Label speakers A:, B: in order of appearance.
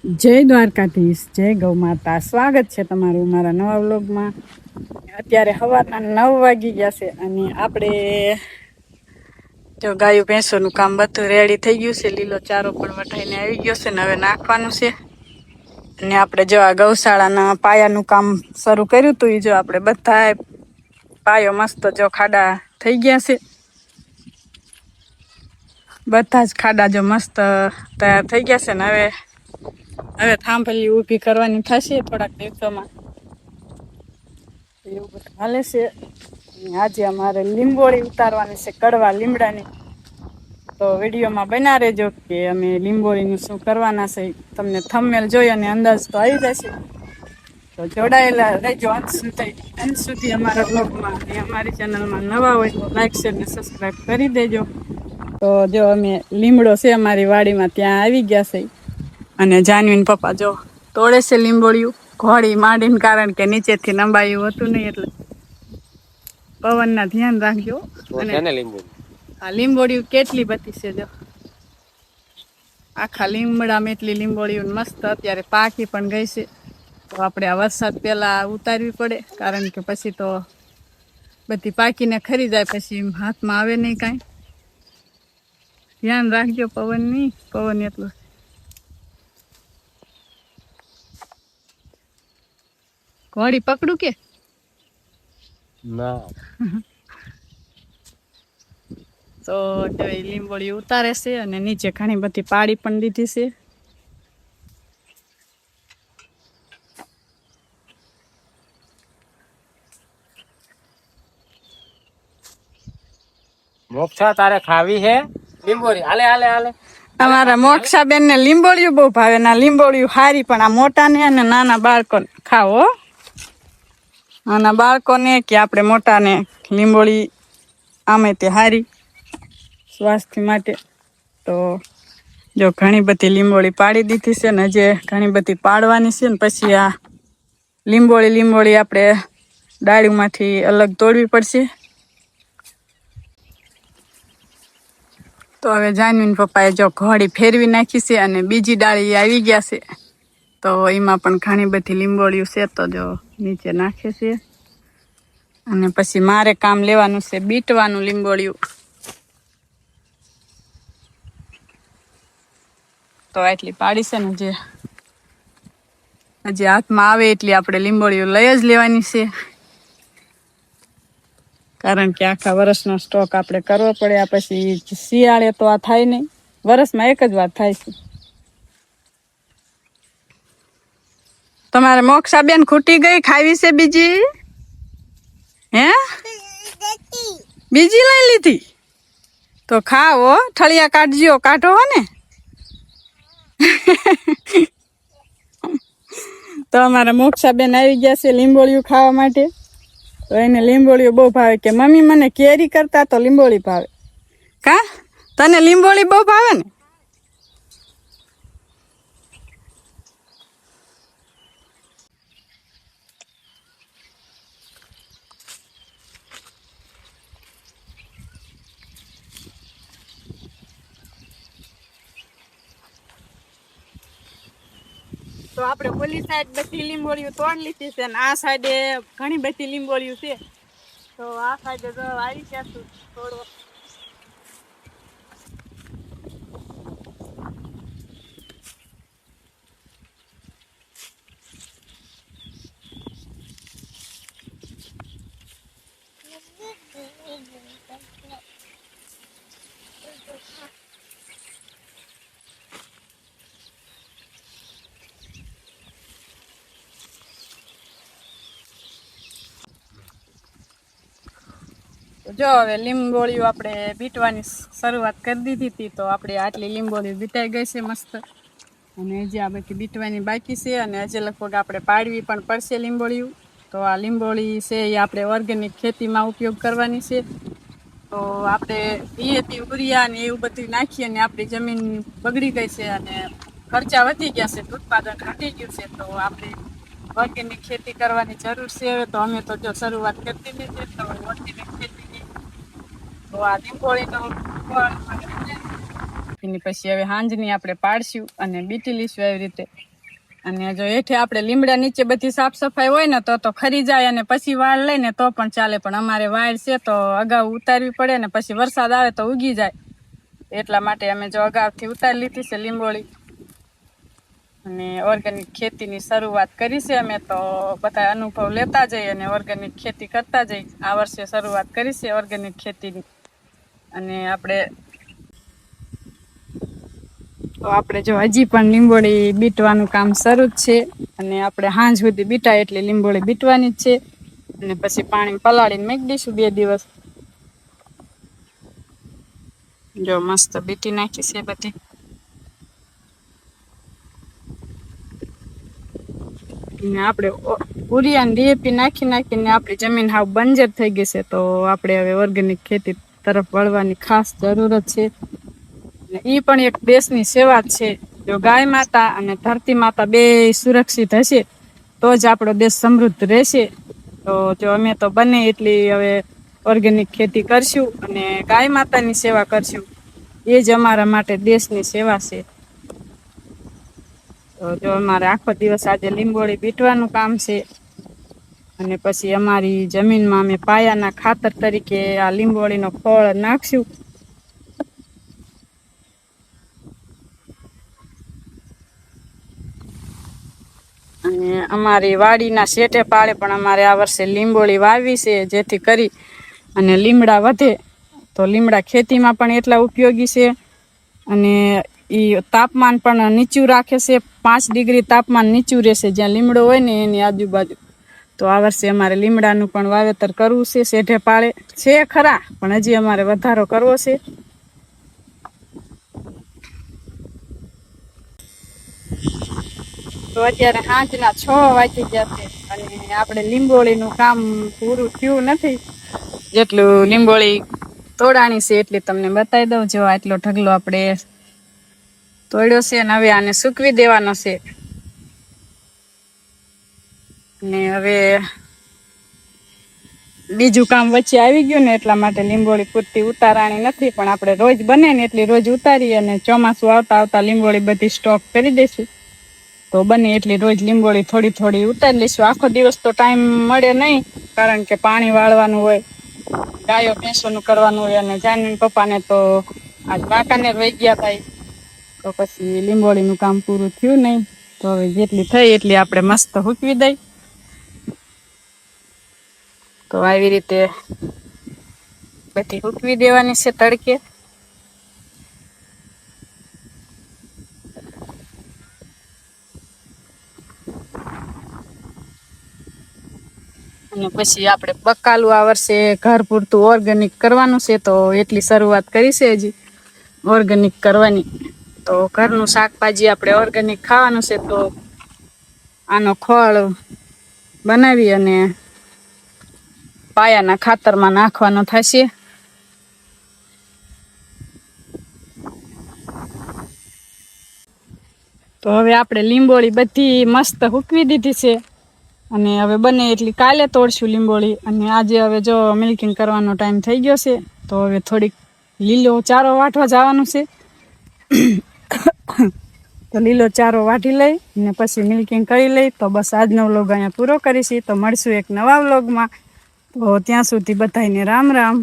A: જય દ્વારકાધીશ, જય ગૌ માતા. સ્વાગત છે તમારું મારા નવા વ્લોગમાં. અત્યારે સવારના 9 વાગી ગયા છે અને આપણે જો ગાયું ભેંસોનું કામ બધું રેડી થઈ ગયું છે. લીલો ચારો પણ વટાઈને આવી ગયો છે ને હવે નાખવાનું છે. અને આપણે જો આ ગૌશાળાના પાયાનું કામ શરૂ કર્યું હતું. એ જો આપણે બધા પાયો મસ્ત જો ખાડા થઈ ગયા છે. બધા જ ખાડા જો મસ્ત તૈયાર થઈ ગયા છે ને હવે થાંભલી ઊભી કરવાની થશે થોડાક દિવસોમાં. એવું બધું હાલે છે. આજે અમારે લીંબોળી ઉતારવાની છે, કડવા લીમડાની. તો વિડીયોમાં બના રહેજો કે અમે લીંબોળીનું શું કરવાના છે. તમને થંબનેલ જોઈ અને અંદાજ તો આવી જશે. તો જોડાયેલા રહેજો અંત સુધી અમારા બ્લોગમાં. અને અમારી ચેનલમાં નવા હોય તો લાઈક શેર ને સબસ્ક્રાઈબ કરી દેજો. તો જો અમે લીમડો છે અમારી વાડીમાં ત્યાં આવી ગયા છે. અને જાનવીન પપ્પા જો તોડે છે લીંબોળિયું ઘોડી માંડીને, કારણ કે નીચેથી નંબાયું હતું નહીં એટલે પવનના ધ્યાન રાખજો. અને આ લીંબોળિયું કેટલી બધી છે જો, આખા લીમડામાં એટલી લીંબોળિયું મસ્ત અત્યારે પાકી પણ ગઈ છે. તો આપણે આ વરસાદ પહેલા ઉતારવી પડે, કારણ કે પછી તો બધી પાકીને ખરી જાય, પછી હાથમાં આવે નહીં કાંઈ. ધ્યાન રાખજો પવનની, પવન એટલું. ઘોડી પકડું કે ના? તો એ લીંબોળી ઉતારે છે અને નીચે ઘણી બધી પાડી પણ દીધી છે.
B: મોક્ષા તારે ખાવી હે લીંબોળી? હાલે હાલે હાલે.
A: અમારા મોક્ષાબેન ને લીંબોળિયું બહુ ભાવે. ના લીંબોળિયું હારી, પણ આ મોટા ને અને નાના બાળકોને ખાવો. નાના બાળકોને કે આપણે મોટાને લીંબોળી આમે તે હારી સ્વાસ્થ્ય માટે. તો જો ઘણી બધી લીંબોળી પાડી દીધી છે ને હજી ઘણી બધી પાડવાની છે ને પછી આ લીંબોળી આપણે ડાળીમાંથી અલગ તોડવી પડશે. તો હવે જાનવીન પપ્પાએ જો ઘોડી ફેરવી નાખી છે અને બીજી ડાળી આવી ગયા છે. તો એમાં પણ ઘણી બધી લીંબોળીઓ છે. તો જો નીચે નાખે છે અને પછી મારે કામ લેવાનું છે બીટવાનું લીંબોળિયું. તો એટલી પાડી છે ને જે હજી હાથમાં આવે એટલી આપણે લીંબોળીઓ લઈ જ લેવાની છે, કારણ કે આખા વર્ષનો સ્ટોક આપણે કરવો પડે. આ પછી શિયાળે તો આ થાય નહીં, વર્ષમાં એક જ વાર થાય છે. તમારે મોક્ષાબેન ખૂટી ગઈ, ખાવી છે બીજી? હે, બીજી લઈ લીધી? તો ખાઓ, ઠળિયા કાઢજો, કાઢો હો ને. તો અમારા મોક્ષાબેન આવી ગયા છે લીંબોળિયું ખાવા માટે. તો એને લીંબોળીઓ બહુ ભાવે કે મમ્મી મને કેરી કરતા તો લીંબોળી ભાવે. કા તને લીંબોળી બહુ ભાવે ને? તો આપણે ઓલી સાઈડ બધી લીંબોળીઓ તોડ લીધી છે અને આ સાઈડે ઘણી બધી લીંબોળીઓ છે. તો આ સાઈડે તો આવી જશું થોડો. જો હવે લીંબોળીઓ આપણે બીટવાની શરૂઆત કરી દીધી હતી. તો આપણે આટલી લીંબોળીઓ બીટાઈ ગઈ છે મસ્ત, અને હજી આ બધી બીટવાની બાકી છે. અને હજી લગભગ આપણે પાડવી પણ પડશે લીંબોળીઓ. તો આ લીંબોળી છે એ આપણે ઓર્ગેનિક ખેતીમાં ઉપયોગ કરવાની છે. તો આપણે ડીએપી યુરિયા ને એવું બધું નાખીએ અને આપણી જમીન બગડી ગઈ છે અને ખર્ચા વધી ગયા છે, ઉત્પાદન ઘટી ગયું છે. તો આપણે ઓર્ગેનિક ખેતી કરવાની જરૂર છે. તો અમે તો જો શરૂઆત કરતી નથી. તો ઓર્ગેનિક ખેતી તો આ લીંબોળીનો એની પછી હવે હાંજની આપણે પાડશું અને બીટી લઈશું એવી રીતે. અને જો હેઠે આપણે લીમડા નીચે બધી સાફ સફાઈ હોય ને તો ખરી જાય અને પછી વાળ લઈને તો પણ ચાલે, પણ અમારે વાળ છે તો અગાઉ ઉતારવી પડે ને પછી વરસાદ આવે તો ઉગી જાય, એટલા માટે અમે જો અગાઉથી ઉતારી લીધી છે લીંબોળી. અને ઓર્ગેનિક ખેતીની શરૂઆત કરી છે અમે, તો બધા અનુભવ લેતા જઈએ અને ઓર્ગેનિક ખેતી કરતા જઈએ. આ વર્ષે શરૂઆત કરી છે ઓર્ગેનિક ખેતીની. અને આપણે જો હજી પણ લીંબોળી બીટવાનું કામ શરૂ જ છે, અને આપણે સાંજ સુધી બીટાય એટલે લીંબોળી બીટવાની જ છે, અને પછી પાણી પલાળીને મૂકી દઈશું 2 દિવસ. જો મસ્ત બીટી નાખી છે બધી. ને આપણે ઉરિયા ડીએપી નાખીને આપણી જમીન હાવ બંજર થઈ ગઈ છે, તો આપણે હવે ઓર્ગેનિક ખેતી તરફ વળવાની ખાસ જરૂરત છે. એ પણ એક દેશની સેવા છે. જો ગાય માતા અને ધરતી માતા બે સુરક્ષિત હશે તો જ આપણો દેશ સમૃદ્ધ રહેશે. તો જો અમે તો બને એટલી હવે ઓર્ગેનિક ખેતી કરશું અને ગાય માતાની સેવા કરશું, એ જ અમારા માટે દેશની સેવા છે. તો જો અમારે આખો દિવસ આજે લીંબોળી બીટવાનું કામ છે, અને પછી અમારી જમીનમાં અમે પાયાના ખાતર તરીકે આ લીંબોળીનો ખોળ નાખશું. અને અમારી વાડીના શેઠે પાળે પણ અમારે આ વર્ષે લીંબોળી વાવી છે, જેથી કરી અને લીમડા વધે. તો લીમડા ખેતીમાં પણ એટલા ઉપયોગી છે, અને એ તાપમાન પણ નીચું રાખે છે. 5 ડિગ્રી તાપમાન નીચું રહેશે જ્યાં લીમડો હોય ને એની આજુબાજુ. તો આ વર્ષે અમારે લીમડાનું પણ વાવેતર કરવું છે. શેઠે પાળે છે ખરા, પણ હજી અમારે વધારો કરવો છે. તો અત્યારે સાંજના 6 વાગી ગયા છે, અને આપણે લીંબોળીનું કામ પૂરું થયું નથી. જેટલું લીંબોળી તોડાણી છે એટલી તમને બતાવી દઉં. જો આટલો ઢગલો આપણે તોડ્યો છે, ને હવે આને સૂકવી દેવાનો છે. ને હવે બીજું કામ વચ્ચે આવી ગયું ને એટલા માટે લીંબોળી પૂરતી ઉતારાણી નથી, પણ આપણે રોજ બને ને એટલી રોજ ઉતારી, અને ચોમાસું આવતા લીંબોળી બધી સ્ટોક કરી દઈશું. તો બને એટલી રોજ લીંબોળી થોડી ઉતારી લઈશું. આખો દિવસ તો ટાઈમ મળે નહીં, કારણ કે પાણી વાળવાનું હોય, ગાયો ભેંસોનું કરવાનું હોય, અને જાનવી પપ્પાને તો આજ વાંકાનેર વહી ગયા હતા, તો પછી લીંબોળીનું કામ પૂરું થયું નહીં. તો હવે જેટલી થઈ એટલી આપણે મસ્ત હૂકવી દઈ. તો આવી રીતે બધી હૂકવી દેવાની છે તડકે. અને પછી આપણે બકાલું આ વર્ષે ઘર પૂરતું ઓર્ગેનિક કરવાનું છે, તો એટલી શરૂઆત કરી છે હજી ઓર્ગેનિક કરવાની. તો ઘરનું શાકભાજી આપણે ઓર્ગેનિક ખાવાનું છે, તો આનો ખોળ બનાવી અને પાયાના ખાતરમાં નાખવાનો થશે. તો હવે આપણે લીંબોળી બધી મસ્ત હૂકવી દીધી છે, અને હવે બને એટલી કાલે તોડશું લીંબોળી. અને આજે હવે જો મિલ્કિંગ કરવાનો ટાઈમ થઈ ગયો છે, તો હવે થોડીક લીલો ચારો વાટવા જવાનું છે. તો લીલો ચારો વાટી લઈ ને પછી મિલ્કિંગ કરી લઈ. તો બસ આજનો વ્લોગ અહીંયા પૂરો કરીશું. તો મળશું એક નવા વ્લોગમાં. તો ત્યાં સુધી બધાને રામ રામ.